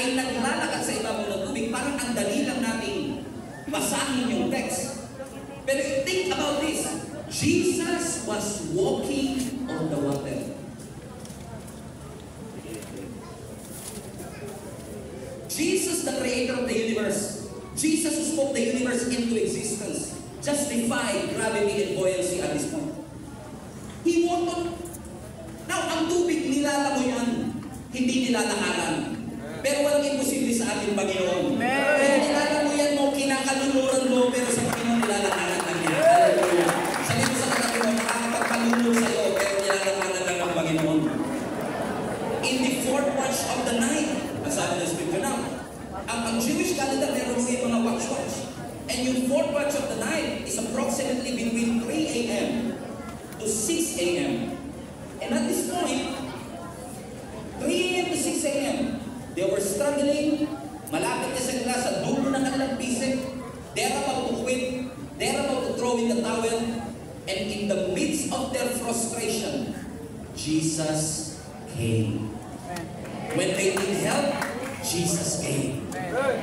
ay naglalakad sa ibabaw ng tubig. Parang ang dali lang nating basahin yung text. Pero think about this. Jesus was walking on the water. Jesus, the creator of the universe. Jesus who spoke the universe into existence. Justified gravity and buoyancy at this point. He walked on. Now, ang tubig, nilalangoy yan. Hindi nilalakaran. Pero walang imposible sa ating Panginoon. Kaya nilalangoy yan mo, kinakaluluran mo, pero sa Panginoon nilalakaran lang yan. Hallelujah. Sabi mo sa katabi mo, makakapagkalulong sa'yo, pero nilalakaran lang ng Panginoon. In the fourth watch of the night, masabi ng scripture now, ang Jewish calendar, meron mo yung mga watch. And yung fourth watch of the night is approximately between 3 a.m. to 6 a.m. And at this point, 3 a.m. to 6 a.m., they were struggling, malapit na sila sa dulo ng kanilang bisig. They're about to quit, they're about to throw in the towel, and in the midst of their frustration, Jesus came. When they need help, Jesus came.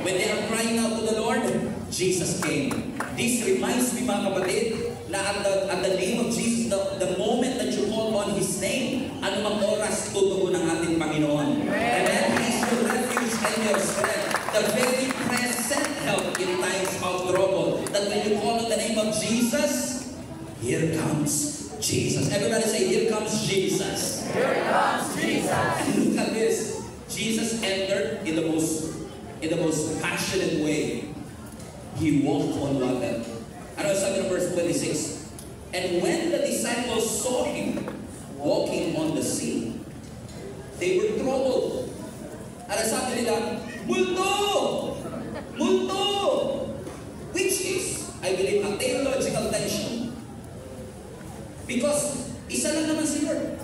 When they are crying out to the Lord, Jesus came. This reminds me, mga kapatid, na at the name of Jesus, the moment that you call on His name, anumang oras tutugon ng ating Panginoon. Amen. He is your refuge and your strength. The very present help in times of trouble. That when you call on the name of Jesus, here comes Jesus. Everybody say, here comes Jesus. Here comes Jesus. And look at this. Jesus entered in the most passionate way. He walked on water. Ano sabi ng verse 26? And when the disciples saw Him walking on the sea, they were troubled. Ano sabi nila? Multo! Multo! Which is, I believe, a theological tension. Because isa lang naman si Lord.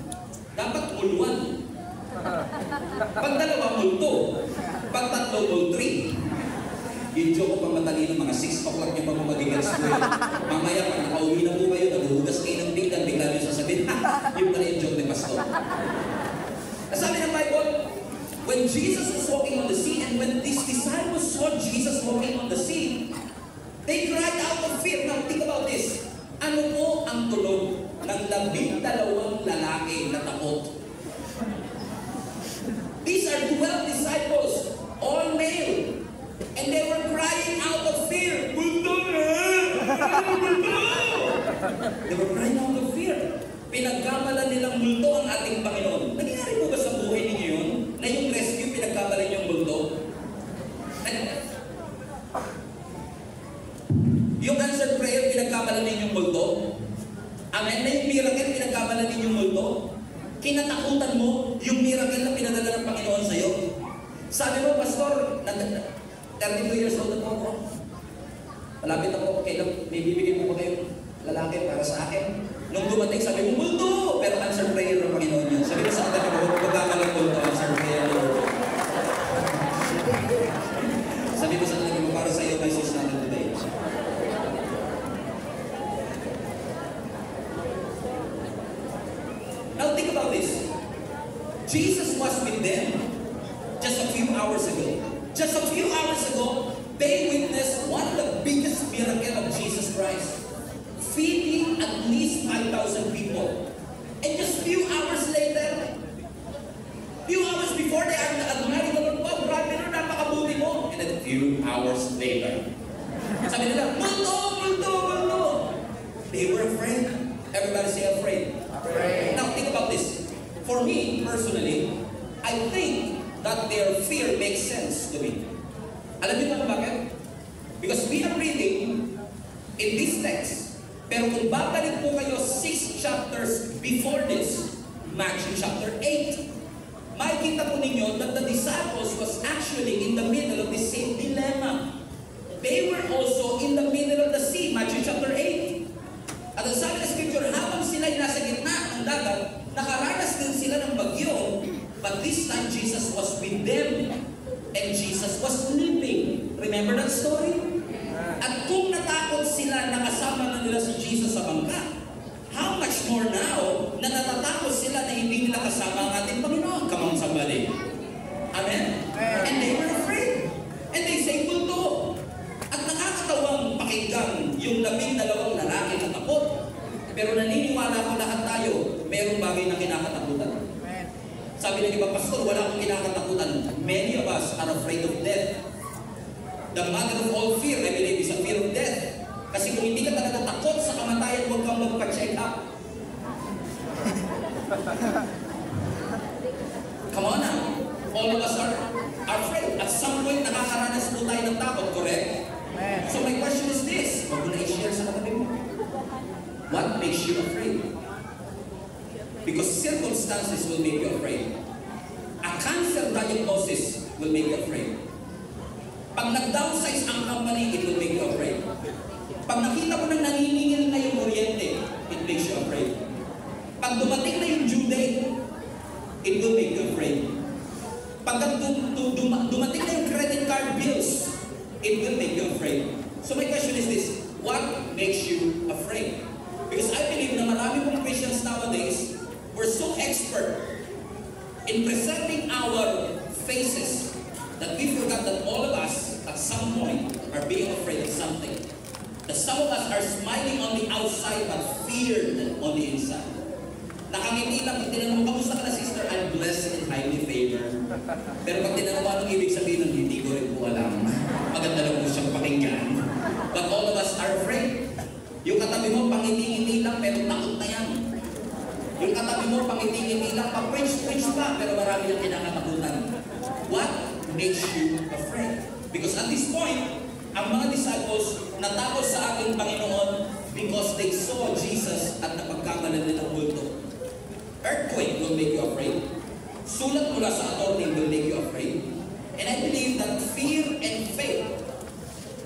Dapat mulwan. Pag dalawa, multo. Pag tatlo, multri. Yung joke ko pang matalino, mga 6 o'clock yung mga magigals ko yun. Mamaya, pag nakauwi na po kayo, naghuhugas kayo ng pinggan, bigla nyo sasabihin, yung pala yung joke ni Pastor. Sabi ng Bible, when Jesus was walking on the sea, and when these disciples saw Jesus walking on the sea, they cried out of fear. Now, think about this. Ano po ang tulog ng 12 lalaki na takot? These are 12 disciples, all male. And they were crying out of fear. Multo na! Multo! They were crying out of fear. Pinagkamalan nilang multo ang ating Panginoon. Nangyari po ba sa buhay ninyo yun? Na yung rescue, pinagkamalan yung multo? Yung answered prayer, pinagkamalan ninyong multo? Amen? Na yung miracle, pinagkamalan ninyong multo? Kinatakutan mo yung miracle na pinadala ng Panginoon sa'yo? Sabi mo, Pastor, 32 years old na po ako. Malapit ako, kailan may bibigyan mo ba kayong lalaki para sa akin? Nung dumating, sabi mo, multo! Pero answer prayer ng Panginoon yun. Sabi mo sa akin, magkakalang multo, answer prayer. Sabi mo sa akin, para sa iyo, message natin today. Now think about this. Jesus was with them just a few hours ago. Just a few hours ago, they witnessed one of the biggest miracles of Jesus Christ. Feeding at least 5,000 people. And just few hours later, few hours before, they are admiring the Lord, wow, grabe na, napakabuti mo. And then a few hours later, sabi nila, multo, multo, multo. They were afraid. Everybody say afraid. Afraid. Now think about this. For me, personally, I think that their fear makes sense to me. Alam niyo ba bakit? Because we are reading in this text, pero kung babalik po kayo 6 chapters before this, Matthew chapter 8, makikita po ninyo that the disciples was actually in the middle of the same dilemma. They were also in the middle of the sea, Matthew chapter 8. At ang sabi ng scripture, habang sila ay nasa gitna ng dagat, nakaranas din sila ng bagyo. But this time, Jesus was with them. And Jesus was sleeping. Remember that story? At kung natakot sila na kasama na nila si Jesus sa bangka, how much more now na natatakot sila na hindi nila kasama ang ating Panginoon? Come on, somebody. Amen? And they were Sabi ng iba, Pastor, wala akong kinakatakutan. Many of us are afraid of death. The mother of all fear, I believe, is a fear of death. Kasi kung hindi ka talaga takot sa kamatayan, huwag kang magpa-check up. Come on now. All of us are afraid. At some point, nakakaranas po tayo ng takot, correct? So my question is this. Huwag mo na i-share sa katabi mo. What makes you afraid? Because circumstances will make you afraid. A cancer diagnosis will make you afraid. Pag nag-downsize ang company, it will make you afraid. Pag nakita mo nang naniningil na yung kuryente, it makes you afraid. Pag dumating na yung due date, it will make you afraid. Pag dumating na yung credit card bills, it will make you afraid. So my question is this, what makes you afraid? Because I believe na marami pong Christians nowadays, we're so expert in presenting our faces that we forgot that all of us at some point are being afraid of something. That some of us are smiling on the outside but feared on the inside. Nakangiti lang, pag tinanong mo, kamusta ka na sister? I'm blessed and highly favored. Pero pag tinanong mo, anong ibig sabihin nun? Hindi ko rin po alam. Maganda lang po siyang pakinggan. But all of us are afraid. Yung katabi mo, pangiti-ngiti lang, pero takot na yan. Yung katabi mo, pangiti-ngiti lang, pa-preach pa, pero marami yung kinakatakutan. What makes you afraid? Because at this point, ang mga disciples natakot sa ating Panginoon because they saw Jesus at napagkamalan nila ng multo. Earthquake will make you afraid. Sulat mula sa attorney will make you afraid. And I believe that fear and faith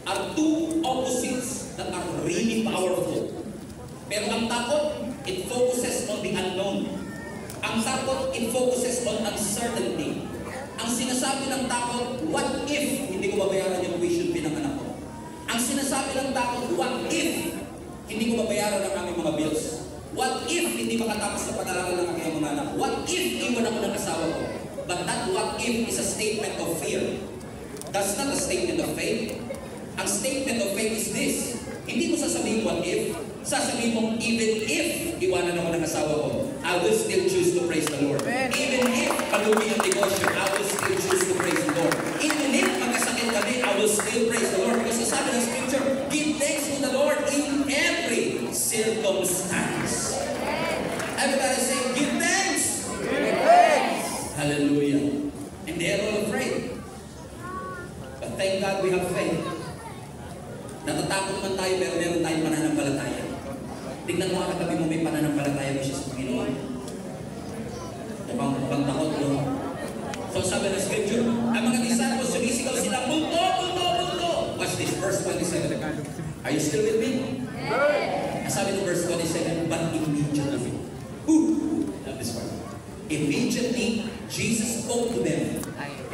are two opposites that are really powerful. Pero ang takot, it focuses on the unknown. Ang takot, it focuses on uncertainty. Ang sinasabi ng takot, what if hindi ko babayaran yung tuition fee ng anak ko? Ang sinasabi ng takot, what if hindi ko babayaran ang aming mga bills? What if hindi makatapos sa pag-aaral ng aking mga anak? What if iwan ako ng asawa ko? But that what if is a statement of fear. That's not a statement of faith. Ang statement of faith is this. Hindi mo sasabihin what if. Sasabihin mo, even if iwanan ako ng asawa ko, I will still choose to praise the Lord. Even if palumi ang negosyo, I will still choose to praise the Lord. Even if magkasakit kami, I will still praise the Lord. Because sabi ng scripture, give thanks to the Lord in every circumstance. Everybody say, give thanks! Give thanks! Hallelujah. And they are all afraid. But thank God we have faith. Natatakot man tayo, pero meron tayong pananampalataya. Tingnan mo ang katabi mo, may pananampalataya mo siya sa Panginoon. Pang takot, no? So sabi ng scripture, ang mga disciples, sumisigaw sila, multo, multo, multo! Watch this, verse 27. Are you still with me? Yes. Sabi ng verse 27, but immediately, love this part. Immediately, Jesus spoke to them,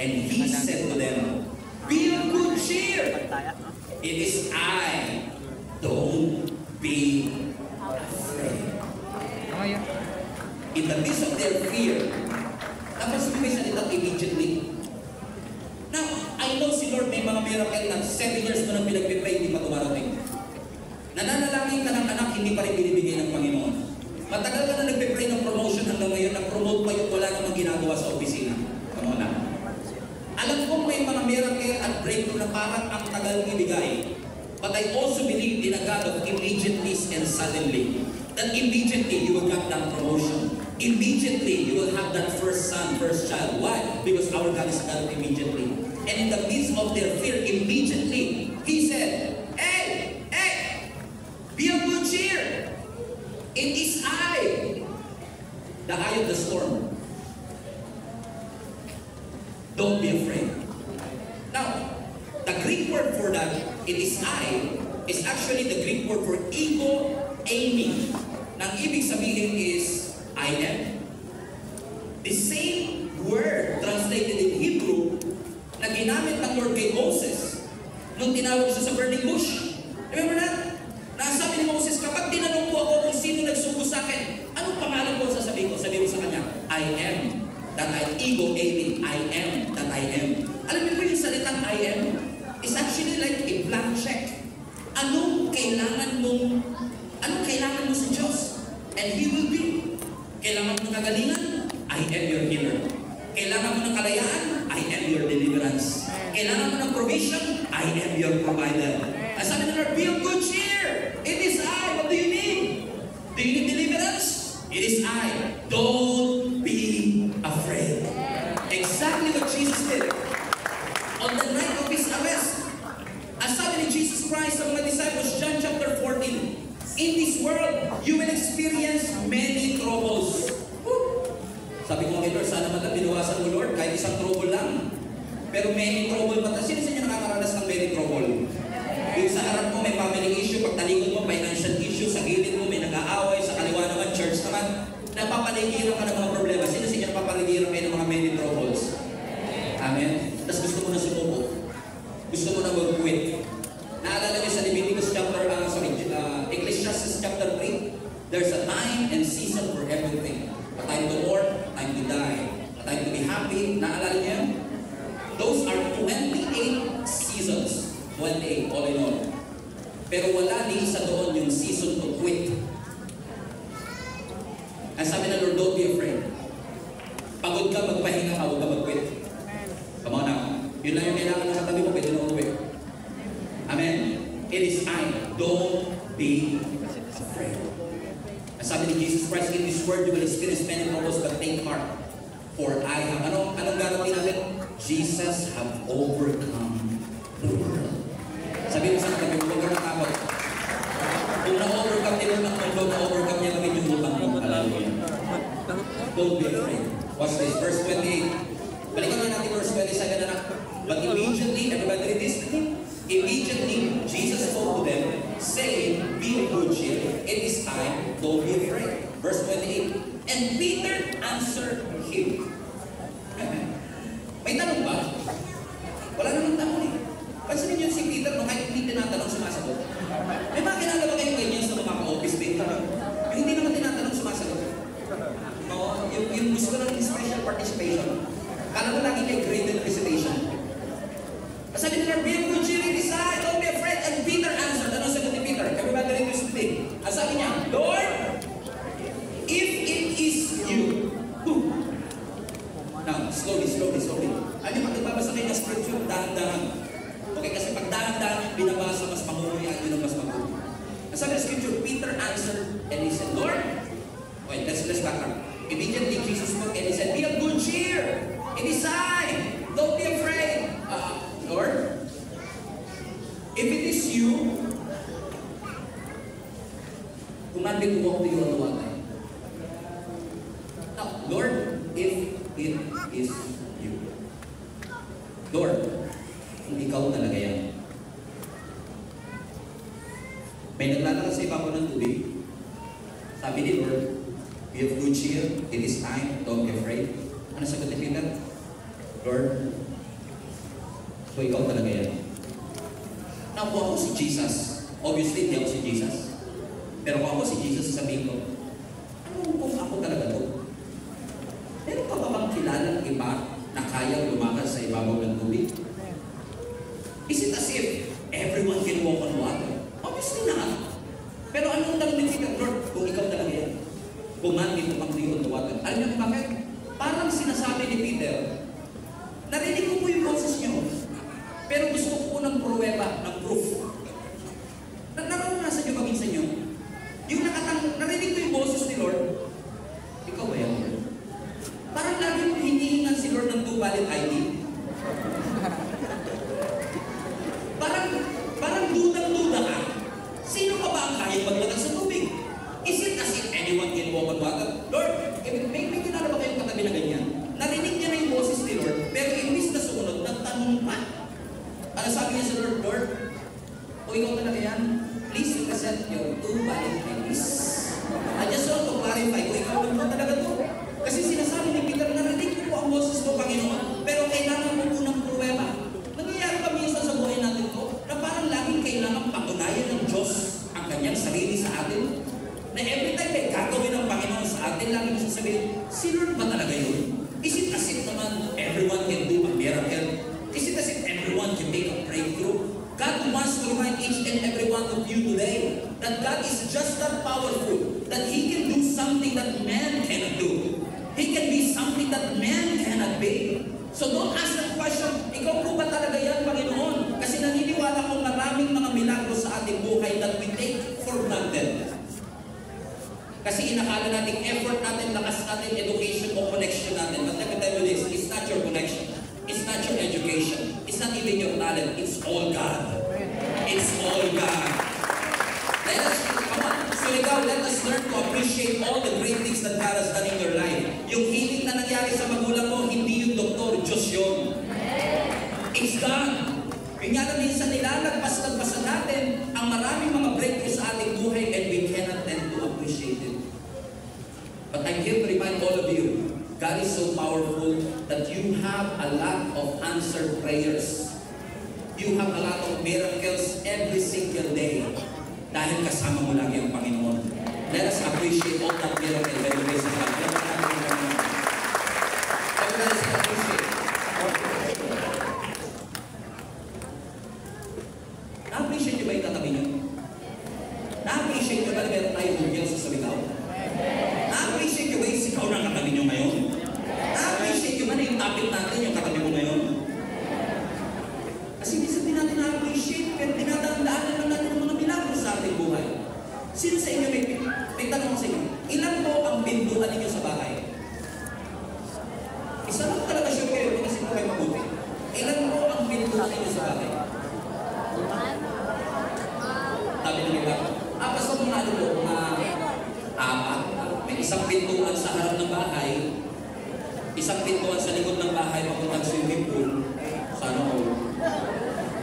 and He said to them, be of good cheer! It is I. Don't be afraid. In the midst of their fear, tapos may salita immediately. Now, I know si Lord may mga miracle na 7 years mo nang pinagpipray, hindi pa tumarating. Nananalangin ka ng anak, hindi pa rin binibigay ng Panginoon. Matagal ka na nagpipray ng promotion hanggang ngayon, nag-promote pa yung wala namang ginagawa sa opisina. Ano na? Alam ko may mga miracle at breakthrough na parang ang tagal ibigay. But I also believe in a God of immediately and suddenly. That immediately you will have that promotion. Immediately you will have that first son, first child. Why? Because our God is God of immediately. And in the midst of their fear, immediately, He said, hey, be of good cheer. It is I, the eye of the storm. Don't be afraid. Now, the Greek word for that, it is I, is actually the Greek word for ego aiming. Nang ibig sabihin is, I am. The same word translated in Hebrew na ginamit ng Lord kay Moses nung tinawag siya sa burning bush. Remember that? Nasabi ni Moses, kapag tinanong po ako kung sino nagsugo sa akin, anong pangalan ko sasabihin ko? Sabihin ko sa kanya, I am. That I ego aiming, I am that I am. Alam niyo po yung salitang I am? It's actually like a blank check. Anong kailangan mo sa Diyos? And He will be. Kailangan mo kagalingan? I am your healer. Kailangan mo ng kalayaan, I am your deliverance. Kailangan mo ng provision, I am your provider. As sabi ng Lord, be of good cheer. It is I. What do you need? Do you need deliverance? It is I. Don't be afraid. Exactly what Jesus did. On the night of his arrest, as sabi ni Jesus Christ sa mga disciples, John chapter 14, in this world, you will experience many troubles. Sabi ko, Lord, sana man lang binawasan mo, Lord, kahit isang trouble lang. Pero many trouble pa. Sino sa inyo nakakaranas ng many trouble? Yung sa harap mo, may family issue, pagtalikod mo, financial issue, sa gilid mo, may nag-aaway, sa kaliwa naman, church naman, napapaligiran ka ng mga problema. Sino sa inyo napapaligiran kayo ng mga many troubles? Amen? Tapos gusto mo na sumuko. Gusto mo na mag-quit. Naalala niyo sa Leviticus chapter, Ecclesiastes chapter 3, there's a time and season for everything. A time to mourn, a time to die, a time to be happy. Naalala niyo? Those are 28 seasons. 28, all in all. Pero wala ni isa doon yung season to quit. Ang sabi ng Lord, don't be afraid. Pagod ka, magpahinga ka, huwag ka mag-quit. Come on now. Yun lang yung kailangan ng katabi mo, pwede na mag-quit. Amen? It is I. Don't be afraid. Ang sabi ni Jesus Christ, in this world you will experience many troubles, but take heart. For I have, anong gagawin natin? Jesus have overcome the world. Sabi mo sa katabi mo, huwag ka natakot. Kung na-overcome din ng mundo, na-overcome niya kami yung utang mo. Don't be afraid. Watch this, verse 28. Balikan na natin verse 27 na. But immediately, everybody read this? Immediately, Jesus spoke to them, saying, be of good cheer, it is time, don't be afraid. Verse 28. And Peter answered him. May tanong ba? Wala namang tanong eh. Pansinin niyo si Peter, no, kahit hindi tinatanong, sumasagot. May mga kilala ba kayong ganyan sa mga ka-office date? Yung hindi naman tinatanong, sumasagot. No, yung gusto ng special participation. Kala mo lagi kay graded recitation. Sabi ni Lord, be of good cheer, it is I, don't be afraid. And Peter answered. Ano sagot ni Peter? Everybody read this today. Ang sabi niya, Lord, if it is you, now, slowly. Ano yung magbabasa kayo ng scripture, dahan-dahan. Okay, kasi pag dahan-dahan binabasa, mas mahuli, ano mas mahuli. Ang sabi ng scripture, Peter answered, and he said, Lord, wait, let's back up. Immediately, Jesus spoke, and he said, be of good cheer, it is I, don't be afraid. Lord, if it is you, command me to walk to you on the water. Now, Lord, if it is you. Lord, kung ikaw talaga yan. May naglalakad sa ibabaw ng tubig. Sabi ni Lord, be of good cheer, it is time, don't be afraid. Ano sagot ni Peter? Lord, so ikaw talaga yan. Now, kung ako si Jesus, obviously hindi ako si Jesus. Pero kung ako si Jesus, sabihin ko, ano kung ako talaga to? Meron pa ba bang kilala ng iba na kaya lumakad sa ibabaw ng tubig? Is it as if everyone can walk on water? Obviously not. Pero anong tanong ni Peter? Lord, kung ikaw talaga yan, command me to walk to you on the water. Alam niyo bakit? Parang sinasabi ni Peter, narinig ko po yung boses niyo, pero gusto ko po ng pruweba, ng proof. Naranasan niyo ba minsan niyo? Yung narinig ko yung boses ni Lord, ikaw ba yan? Parang lagi mo hinihingan si Lord ng 2 valid ID. Parang dudang-duda ka. Sino pa ba ang kaya maglakad sa tubig? Is it as if anyone can walk on water? Lord, may kinala ba kayong katabi na ganyan? Narinig niya na yung boses ni Lord, pero imbis na sumunod, nagtanong pa. Ano sabi niya sa Lord? Lord, o ikaw talaga yan, please present your 2 valid IDs. I just want to clarify kung ikaw naman talaga to. Kasi sinasabi ni Peter, narinig ko po ang boses mo, Panginoon, pero kailangan mo po ng pruweba. Nangyayari ba minsan sa buhay natin to, na parang laging kailangan patunayan ng Diyos ang kanyang sarili sa atin? Na every time may gagawin ng Panginoon sa atin, lagi mo sasabihin, si Lord ba talaga yun? Is it as if naman everyone can do a miracle? Is it as if everyone can make a breakthrough? God wants to remind each and every one of you today that God is just that powerful, that He can do something that man cannot do. He can be something that man cannot be. So don't ask that question, ikaw po ba talaga yan, Panginoon? Kasi naniniwala ko maraming mga milagro sa ating buhay that we take for granted. Kasi inakala natin effort natin, lakas natin, education o connection natin. But let me tell you this, it's not your connection. It's not your education. It's not even your talent. It's all God. It's all God. Let us learn to appreciate all the great things that God has done in your life. Yung healing na nangyari sa magulang mo, hindi yung doktor, Diyos yun. It's God. Yung nga na minsan nilalagpas-lagpasan natin ang maraming mga breakthrough sa ating buhay and we cannot tend to appreciate it. But I'm here to remind all of you, God is so powerful that you have a lot of answered prayers. You have a lot of miracles every single day. Dahil kasama mo lagi ang Panginoon. Let us appreciate all that miracle when we raise our hand. Let us appreciate. Na-appreciate nyo ba yung katabi nyo? Na-appreciate nyo ba na meron tayong bugyan sa salitaw? Na-appreciate nyo ba yung sikaw ng katabi nyo ngayon? Na-appreciate nyo ba na yung topic natin yung katabi mo ngayon? Kasi minsan din natin na-appreciate pero dinadaan-daanan lang natin ang mga milagro sa ating buhay. Sino sa inyo may tanong sa inyo? Ilan po ang binduhan ninyo sa bahay? Isa lang talaga siya kayo kasi po kayo mabuti. Ilan po ang binduhan ninyo sa bahay? Sabi ng iba, basta mga ano po, apat. May isang pintuan sa harap ng bahay, isang pintuan sa likod ng bahay papuntang swimming pool, sana all.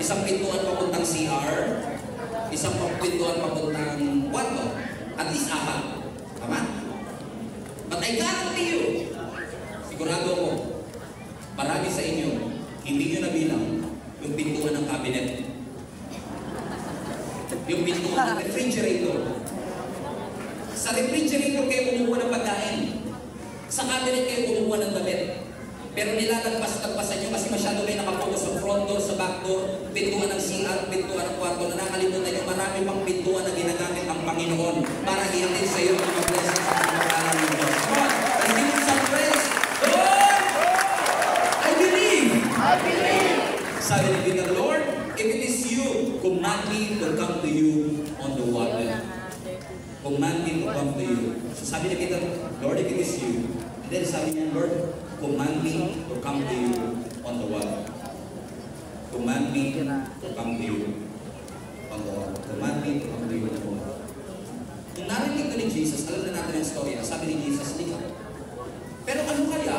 Isang pintuan papuntang CR, isang pintuan papuntang kwarto, at least apat. Tama? But I guarantee you, sigurado ko, marami sa inyo, hindi nyo nabilang yung pintuan ng cabinet. Yung pintuan ng refrigerator. Sa refrigerator kayo kumukuha ng pagkain. Sa cabinet kayo kumukuha ng damit. Pero nilalagpas-tagpasan nyo kasi masyado kayo nakapokus sa front door, sa back door, pintuan ng CR, pintuan ng kwarto, na nakalimutan nyo marami pang pintuan na ginagamit ang Panginoon para hiyatin sa iyo ang mga blessings sa mga pangalan ng Diyos. Come on! Let's give him some praise. Lord! I believe! I believe! Sabi ni Peter, Lord, if it is you, command me to come to you on the water. Command me to come to you. So sabi ni Peter, Lord, if it is you. And then sabi niya, Lord, command me to come to you on the water. Command me to come to you on the water. Command me to come to you on the water. Nung narinig ko ni Jesus, alam na natin ang story. Sabi ni Jesus, hindi ka. Pero ano kaya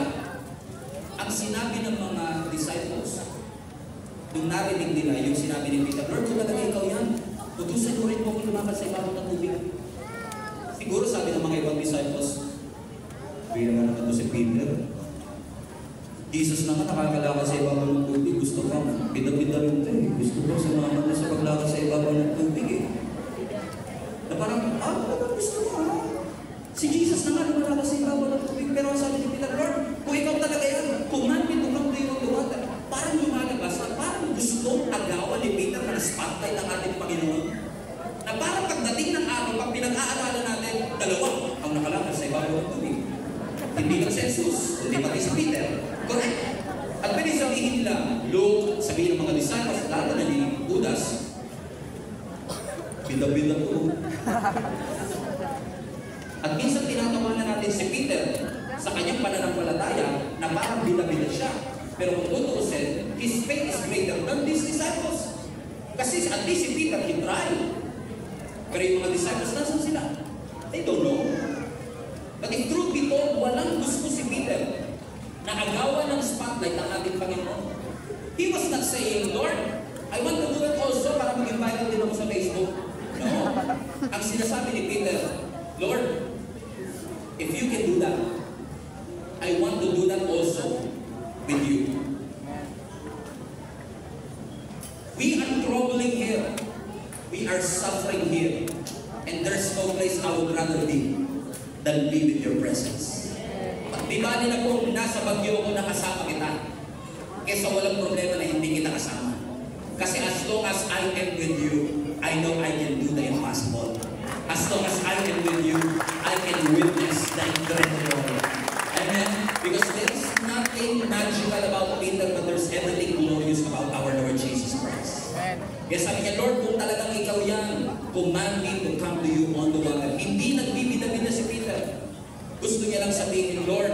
ang sinabi ng mga disciples? Nung narinig nila yung sinabi ni Peter, Lord, kung talaga ikaw yan, utusan mo rin mo kung lumakas sa ibabaw ng tubig. Siguro sabi ng mga ibang disciples, hindi naman naman ito si Peter. Jesus na nga nakakalakad sa ibabaw ng tubig. Gusto ko, bida-bida rin ito eh. Gusto ko sumama na sa paglakad sa ibabaw ng tubig eh. Na parang, gusto ko ha? Si Jesus na nga lumalakad sa ibabaw ng tubig. Pero ang sabi ni Peter, Lord, kung ikaw talaga yan, command me to come to you on the water. Parang lumalabas na parang gustong agawan ni Peter na spotlight ng ating Panginoon. Na parang pagdating ng araw, pag pinag-aaralan natin, dalawa ang nakalakad sa ibabaw ng tubig. Hindi lang si Jesus, hindi pati si Peter. Correct. At pwede sabihin nila, Luke, sabihin ng mga disciples, lalo na ni Judas, bida-bida po. At minsan tinatawanan natin si Peter sa kanyang pananampalataya na parang bida-bida siya. Pero kung tutuusin, his faith is greater than these disciples. Kasi at least si Peter, he tried. Pero yung mga disciples, nasan sila? They don't know. But if truth be told, walang gusto si Peter na agawan ng spotlight ng ating Panginoon. He was not saying, Lord, I want to do it also para maging viral din ako sa Facebook. No. Ang sinasabi ni Peter, Lord, if you can do that, I want to do that also with you. We are troubling here. We are suffering here. And there's no place I would rather be than be with your presence. Di ba na kung nasa bagyo ko nakasama kita, kesa walang problema na hindi kita kasama. Kasi as long as I am with you, I know I can do the impossible. As long as I am with you, I can witness the incredible. Amen. magical about Peter, but there's everything glorious about our Lord Jesus Christ. Kaya sabi niya, Lord, kung talagang ikaw yan, command me to come to you on the water. Hindi nagbibida-bida si Peter. Gusto niya lang sabihin, Lord,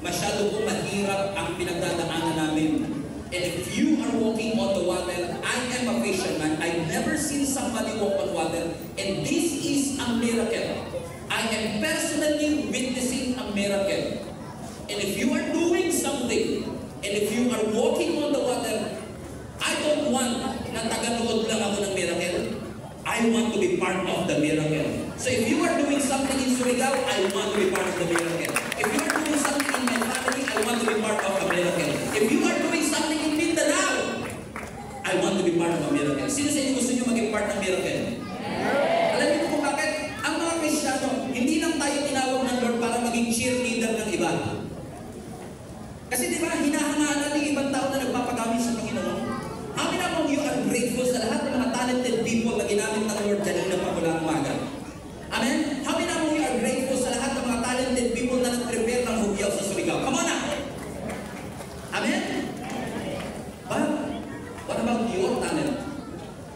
masyado po mahirap ang pinagdadaanan namin. And if you are walking on the water, I am a fisherman. I've never seen somebody walk on water. And this is a miracle. I am personally witnessing a miracle. And if you are doing something, and if you are walking on the water, I don't want na taganood lang ako ng miracle. I want to be part of the miracle. So if you are doing something in Surigao, I want to be part of the miracle. If you are doing something in my family, I want to be part of a miracle. If you are doing something in Mindanao, I want to be part of a miracle. Sino sa inyo gusto nyo maging part ng miracle? Alam niyo kung bakit? Ang mga Kristiyano, hindi lang tayo tinawag ng Lord para maging cheerleader ng iba. Kasi di ba, hinahangaan natin ibang tao na nagpapagamit sa Panginoon. How many of you are grateful sa lahat ng mga talented people na ginamit ng Lord kanina pa mula umaga? Amen? How many of you are grateful sa lahat ng mga talented people na nag-prepare ng hugyaw sa Surigao? Come on na! Amen? But, what about your talent?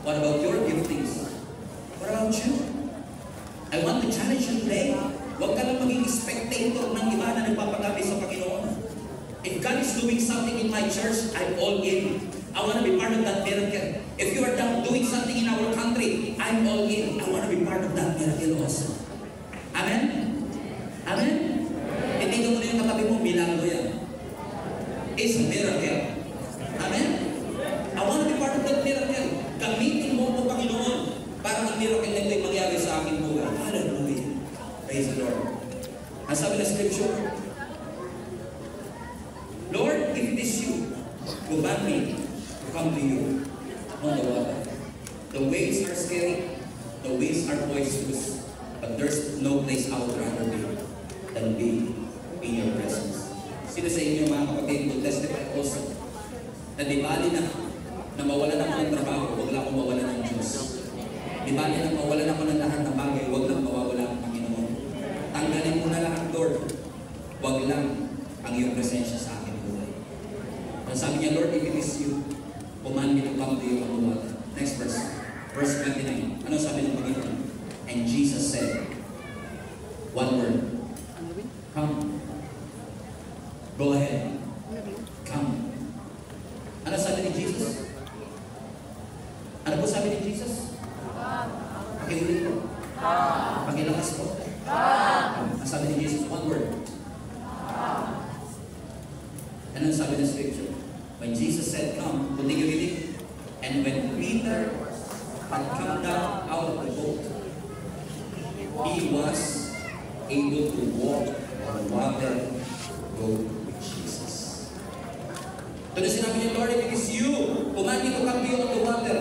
What about your giftings? What about you? I want to challenge you today. Huwag ka lang maging spectator ng iba na nagpapagamit sa Panginoon. If God is doing something in my church, I'm all in. I want to be part of that miracle. If you are doing something in our country, I'm all in. I want to be part of that miracle also. Amen? Amen? Itigo mo na yung katabi mo, milagro yan. It's a miracle. Amen? I want to be part of that miracle. Gamitin mo po, Panginoon, para ang miracle na ito'y mangyari sa aking buhay. Hallelujah. Praise the Lord. Ang sabi na scripture, Lord, if it is you, command me to come to you on the water. The waves are scary, the waves are boisterous, but there's no place I would rather be than be in your presence. Sino sa inyo mga kapatid will testify also na di bali na mawalan ako ng trabaho, huwag lang akong mawalan ng Diyos. Di bali na mawalan ako ng lahat ng bagay, huwag lang mawawala ang Panginoon. Tanggalin mo na lahat, Lord. Huwag lang ang iyong presensya sa akin. Ang sabi niya, Lord, if it is you, command me to come to you on the water. Next verse. Verse 29. Ano sabi ng Panginoon? And Jesus said, one word. Come. Go ahead. Come. Ano sabi ni Jesus? Ano po sabi ni Jesus? Pakiulit po. Pakilakas po. Ang sabi ni Jesus, one word. Ano sabi ng scripture? When Jesus said, come, kung di reading, and when Peter had come down out of the boat, he was able to walk on water, go with Jesus. Ito na sinabi niya, Lord, if it is you, command me to come to you on the water.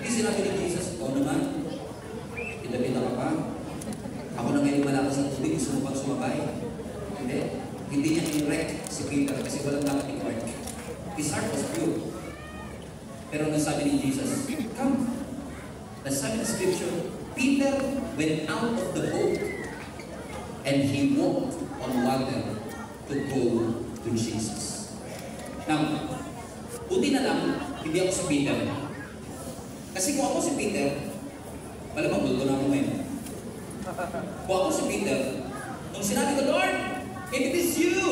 Hindi sinabi ni Jesus, ikaw naman, pinapita ka pa. Ako na ngayon malakas ang tubig, gusto mo pang sumabay. Hindi. Hindi niya in-wreck si Peter kasi walang dapat in-wreck. His heart was pure. Pero nasabi ni Jesus, come. Nasabi ng scripture, Peter went out of the boat and he walked on water to go to Jesus. Now, buti na lang, hindi ako si Peter. Kasi kung ako si Peter, malamang bulto na ako ngayon. Kung ako si Peter, nung sinabi ko, Lord, if it is you,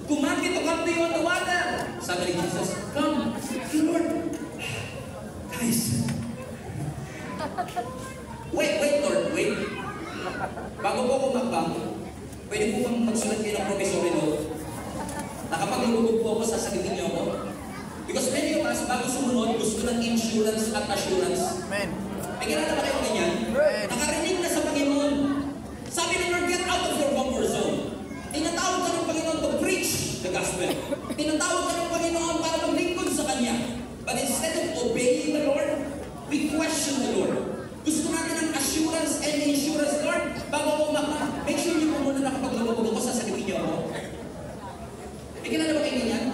command me to come to you on the water. Sabi ni Jesus, come. Lord. Guys. Wait, Lord, wait. Bago po ako magbangon, pwede po kang magsulat kayo ng promissory note na kapag lumubog po ako, sasagitin niyo ako. Because many of us, bago sumunod, gusto ng insurance at assurance. Amen. May kilala ba kayo ganyan? Nakarinig na sa Panginoon. Sabi ni Lord, get out of your comfort zone. Tinatawag ka ng Panginoon to preach the gospel. Tinatawag ka ng Panginoon para maglingkod sa Kanya. But instead of obeying the Lord, we question the Lord. Gusto natin ng assurance and insurance, Lord, bago ako make sure niyo po muna na kapag lumabog ako, sasabihin niyo ako. May kilala ba kayo ganyan?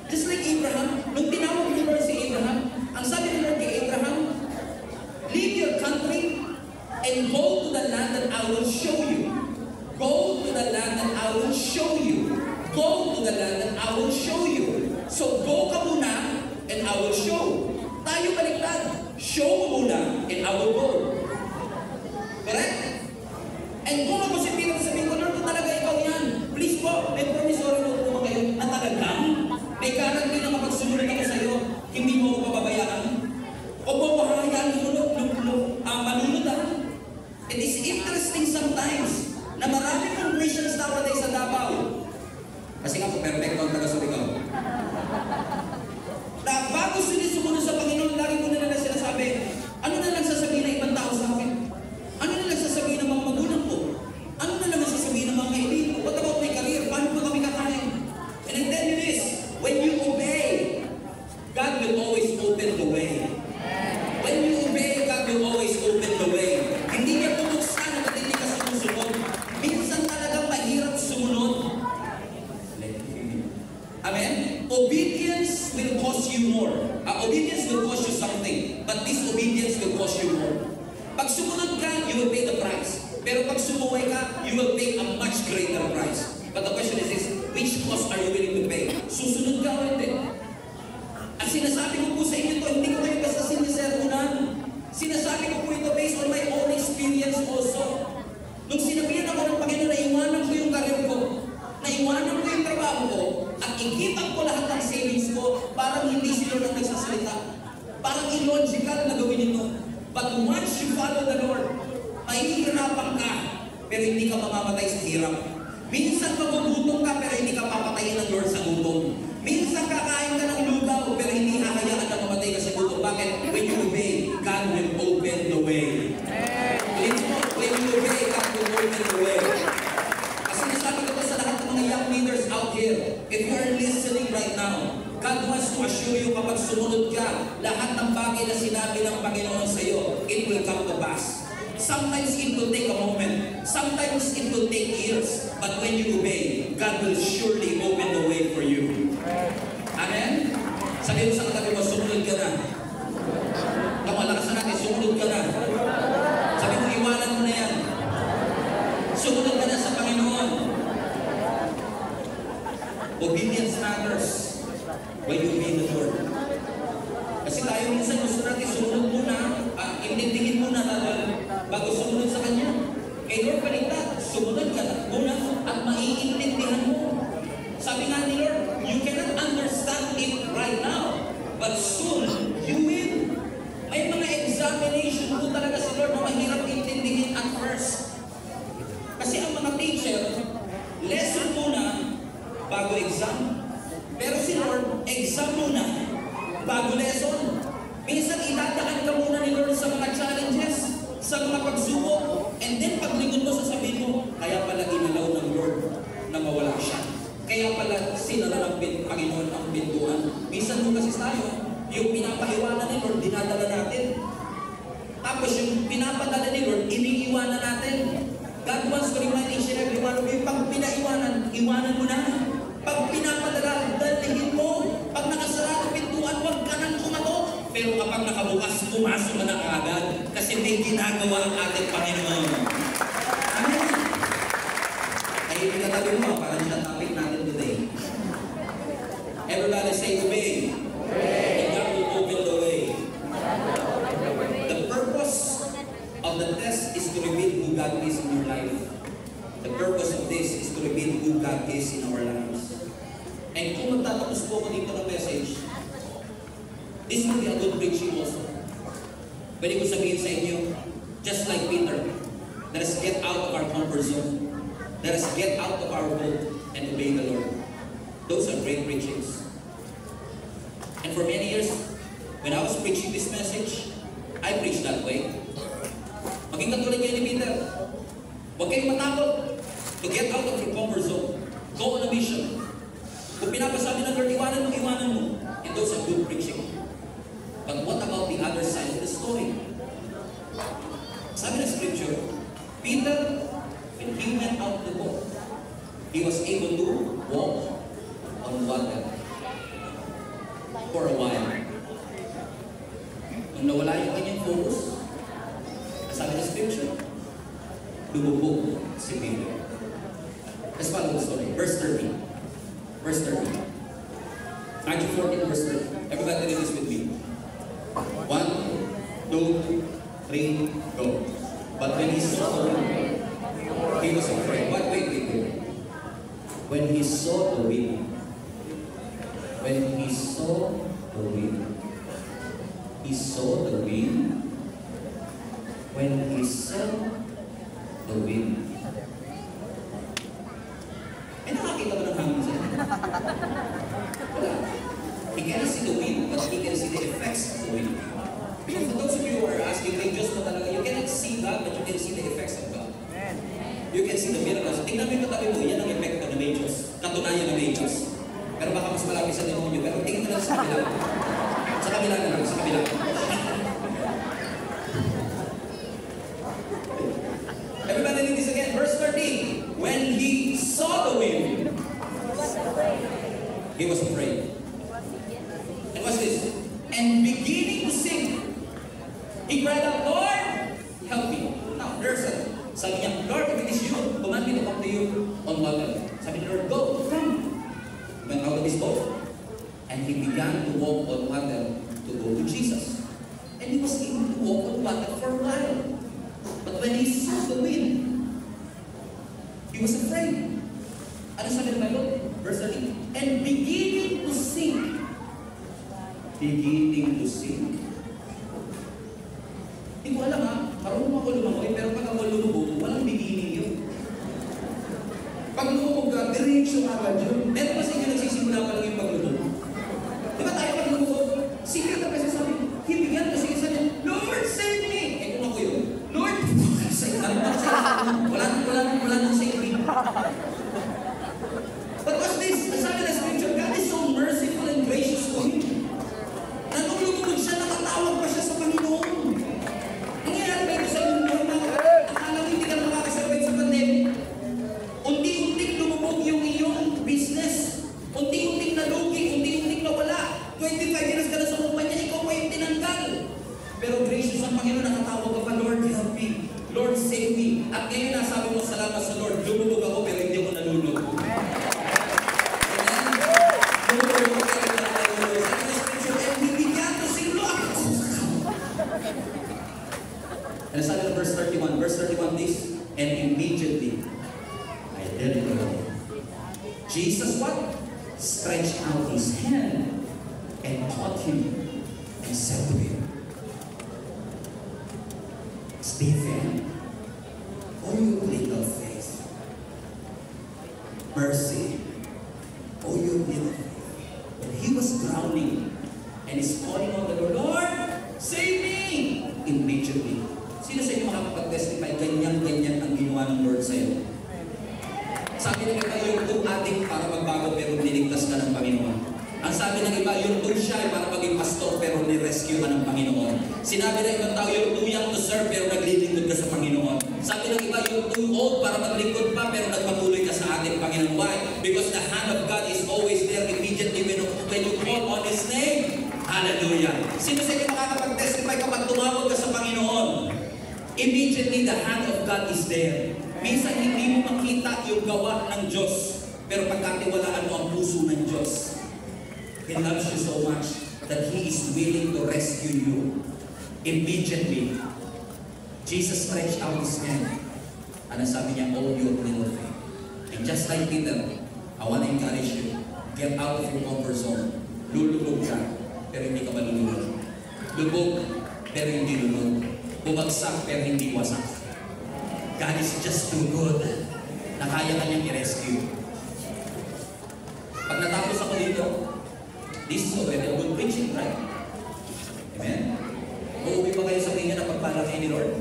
Just like Abraham, nung tinawag ni Lord si Abraham, ang sabi ni Lord kay Abraham, leave your country and go to the land that I will show you. Go to the land that I will show you. Go to the land that I will show you. So will cost you more. Obedience will cost you something, but disobedience will cost you more. Pag sumunod ka, you will pay the price. Pero pag sumuway ka, you will pay a much greater price. But the question is this, which cost are you willing to pay? Susunod ka o hindi? At sinasabi ko po sa inyo to, hindi ko kayo basta sinisermonan. Sinasabi ko po ito based on my own experience also. Nung sinabihan ako ng Panginoon na iwanan ko yung karir ko, na iwanan ko yung trabaho ko, at ikitan ko lahat ng savings ko, parang hindi sila nang nagsasalita. Parang illogical na gawin ito. But once you follow the Lord, mahihirapan ka, pero hindi ka mamamatay sa hirap. Minsan magugutom ka, pero hindi ka papatayin ng Lord sa gutom. Minsan kakain ka ng lugaw, pero hindi hahayaan na mamatay ka sa gutom. Bakit? When you obey, God will open the way. When you obey, God will open the way. Kasi nasabi ko sa lahat ng mga young leaders out here, if you are listening right now, God wants to assure you kapag sumunod ka, lahat ng bagay na sinabi ng Panginoon sa iyo, it will come to pass. Sometimes it will take a moment. Sometimes it will take years. But when you obey, God will surely open the way for you. Amen? Sabi mo sa katabi mo, sumunod ka na. Kamalakas na natin, sumunod ka na. Sabi mo, iwanan mo na yan. Sumunod ka na sa Panginoon. Obedience matters when you obey the Lord. Kasi tayo minsan gusto natin sumunod muna, intindigin muna bago sumunod sa Kanya. Kay Lord palita, sumunod ka na muna at maiintindihan mo. Sabi nga ni Lord, you cannot understand it right now, but soon you will. May mga examination po talaga si Lord na mahirap intindihin at first. Kasi ang mga teacher, lesson muna bago exam. Pero si Lord, exam muna bago lesson. Minsan idadaan ka muna ni Lord sa mga challenges, sa mga pagsubok, and then paglingon mo, sasabihin mo, kaya pala inalaw ng Lord na mawala siya. Kaya pala sinara ng Panginoon ang pintuan. Minsan mo kasi tayo, yung pinapahiwanan ni Lord, dinadala natin. Tapos yung pinapadala ni Lord, iniiwanan natin. God wants to remind each and every one of you, pag pinaiwanan, iwanan mo na. Pag pinapadala, dalhin mo. Pag nakasara ang pintuan, huwag ka nang kumato. Pero kapag nakabukas, pumasok ka na agad. Kasi may ginagawa ang ating Panginoon. Amen. Ay, pinatabi mo, parang siya topic natin today. Everybody say, obey. And God will open the way. The purpose of the test is to reveal who God is in your life. The purpose of this is to reveal who God is in our lives. And kung magtatapos po ko dito ng message, this will be a good preaching also. Pwede ko sabihin sa inyo, just like Peter, let us get out of our comfort zone. Let us get out of our boat and obey the Lord. Those are great preachings. And for many years, when I was preaching this message, I preached that way. Maging katulad kayo ni Peter. Huwag kayong matakot to get out of your comfort zone. Go on a mission. Kung pinapasabi ng Lord, iwanan mo. And those are good preaching. But what about the other side of the story? Sabi ng scripture, Peter, when he went out the boat, he was able to walk on water for a while. Nung nawala yung kanyang focus, sabi ng scripture, lumubog si Peter. Let's follow the story. Verse 30. Verse 30. Matthew 14, verse 30. Everybody read this with me. 1, 2, 3, go. But when he saw the wind, he was afraid. But wait. When he saw the wind, he saw the wind. When he saw the wind. Eh, nakakita ba ng hangin siya? Wala. He cannot see the wind, but he can see the effects of the wind. Because for those of you who are asking, may Diyos na talaga, you cannot see God, but you can see the effects of God. You can see the miracles. Tingnan mo yung katabi mo, yan ang epekto na may Diyos. Katunayan na may Diyos. Pero baka mas malaki sa demonyo. Pero tingnan mo lang sa kabila. Sa kabila na lang, sa kabila. Everybody read this again. Verse 13. When he saw the wind, he was afraid. cried out, Lord, help me. Now, sabi niya, Lord, if it is you, command me to come to you on water. Sabi niya, Lord, go, come. He went out of his boat, and he began to walk on water to go to Jesus. And he was able to walk on water for a while. But when he saw the wind, he was afraid. Ano sabi ng Bible? Verse 13. And beginning to sink. Beginning to sink. Hindi ko alam ha, marunong ako lumangoy, pero pag ako lumubog, walang beginning yun. Pag lumubog ka, diretso agad yun. Meron kasi yung nagsisimula pa lang yung paglubog. Di ba tayo pag lumubog? Secret na kasi sabi, he began to sing, sabi, Lord, save me! Eh kung ako yun, Lord, save me! Wala nang save me. But what's this? Sabi na scripture, God is so merciful and gracious to him. Na nung lumubog siya, nakatawag pa siya sa Panginoon. Nangyayari ba ito sa mundo na akala mo hindi ka makakasurvive sa pandemic? Unti-unting lumubog yung iyong business. Unti-unting nalugi, unti-unting nawala. 25 years ka na sa kumpanya, ikaw pa yung tinanggal. Pero gracious ang Panginoon, nakatawag ka pa, Lord, help me. Lord, save me. At ngayon nasabi mo, salamat sa Lord, lumubog ako pero hindi ako nalulog. And sabi ng verse 31 this, and immediately, I didn't know. Jesus what? Stretched out his hand and caught him and said to him, Stephen, oh you little faith, mercy, oh you little faith. When he was drowning and is calling on the Lord, Lord, save me! Immediately. Sino sa inyo makakapag-testify, ganyan-ganyan ang ginawa ng Lord sa'yo? Sabi ng iba, yung too addict para magbago pero niligtas ka ng Panginoon. Ang sabi ng iba, yung too shy para maging pastor pero ni-rescue ka ng Panginoon. Sinabi ng ibang tao, yung too young to serve pero naglilingkod ka sa Panginoon. Sabi ng iba, yung too old para maglingkod pa pero nagpatuloy ka sa ating Panginoon. Why? Because the hand of God is always there immediately when you call on His name. Hallelujah. Sino sa inyo makakapag-testify kapag tumawag ka sa Panginoon? Immediately the hand of God is there. Minsan hindi mo makita yung gawa ng Diyos, pero pagkatiwalaan mo ang puso ng Diyos. He loves you so much that He is willing to rescue you. Immediately, Jesus stretched out His hand. Ano sabi niya? Oh, you little faith. And just like Peter, I want to encourage you, get out of your comfort zone. Lulubog ka, pero hindi ka malulubog. Lubog, pero hindi lulubog. Bumagsak, pero hindi wasak. God is just too good na kaya kanyang i-rescue. Pag natapos ako dito, this is already a good preaching, right? Amen? Uuwi ba kayo sa kanya na pagpala kayo ni Lord?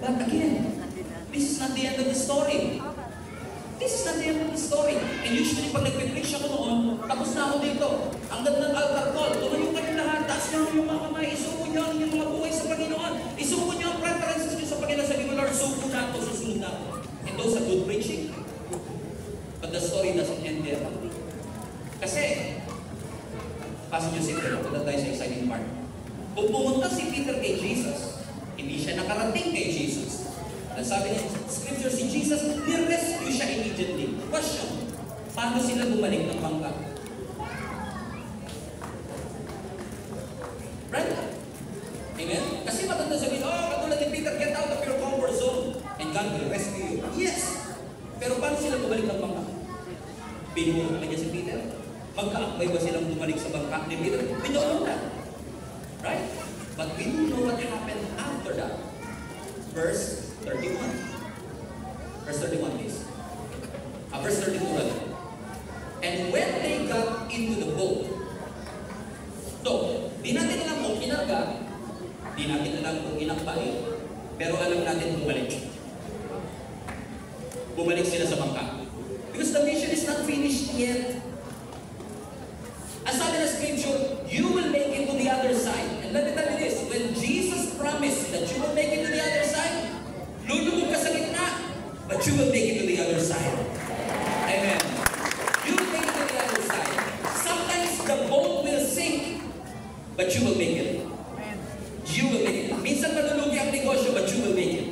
But again, this is not the end of the story. This is not the end of the story. And usually, pag nagpe-preach ako noon, tapos na ako dito. Ang ganda ng altar call, tumayo kayo lahat, taas niyo yung mga kamay, isuko niyo ang inyong mga buhay sa Panginoon. Isuko niyo ang preferences niyo sa Panginoon. Sabi mo, Lord, suko na ito, susunod na ito. And those are good preaching. But the story doesn't end there. Kasi, passenger Peter, punta tayo sa exciting part. Kung pumunta si Peter kay Jesus, hindi siya nakarating kay Jesus. At sabi niya, scripture, si Jesus, ni-rescue siya immediately. Question, paano sila bumalik ng bangka? Right? Amen? Kasi matanda sabihin, oh, katulad ni Peter, get out of your comfort zone and God will rescue you. Yes! Pero paano sila bumalik ng bangka? Binuhok na niya si Peter? Magkaakbay ba silang bumalik sa bangka ni Peter? We don't know that. Right? But we don't know what happened after that. Verse 31. Verse 31 is. Verse 32 rather. And when they got into the boat, so, di natin alam kung kinarga, di natin alam kung inakbay, pero alam natin bumalik. Bumalik sila sa bangka. Because the mission is not finished yet. As sabi na scripture, you will make it to the other side. And let me tell you this, when Jesus promised that you will make it to the other side, lulubog ka sa gitna, but you will make it to the other side. Amen. You will make it to the other side. Sometimes the boat will sink, but you will make it. You will make it. Minsan malulugi ang negosyo, but you will make it.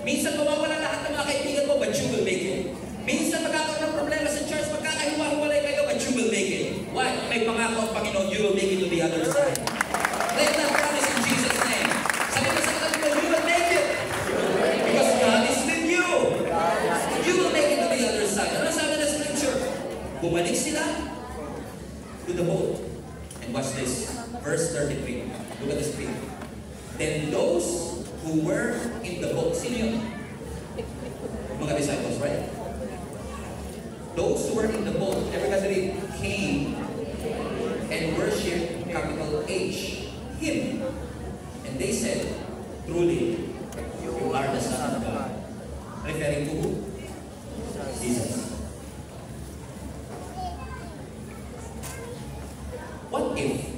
Minsan mawawala lahat ng mga kaibigan mo, but you will make it. Minsan magkakaroon ng problema sa church, magkakahiwa-hiwalay kayo, but you will make it. Why? May pangako ang Panginoon, you will make it to the other side. Let that promise in Jesus' name. Sabi mo sa kanila, you will make it. Because God is with you. You will make it to the other side. Ano sabi ng scripture? Bumalik sila to the boat. And watch this. Verse 33. Look at this scripture. Then those who were in the boat, sino yun? Mga disciples, right? Those who were in the boat, everybody came and worshipped, capital H, Him. And they said, truly, you are the Son of God. Referring to who? Jesus. What if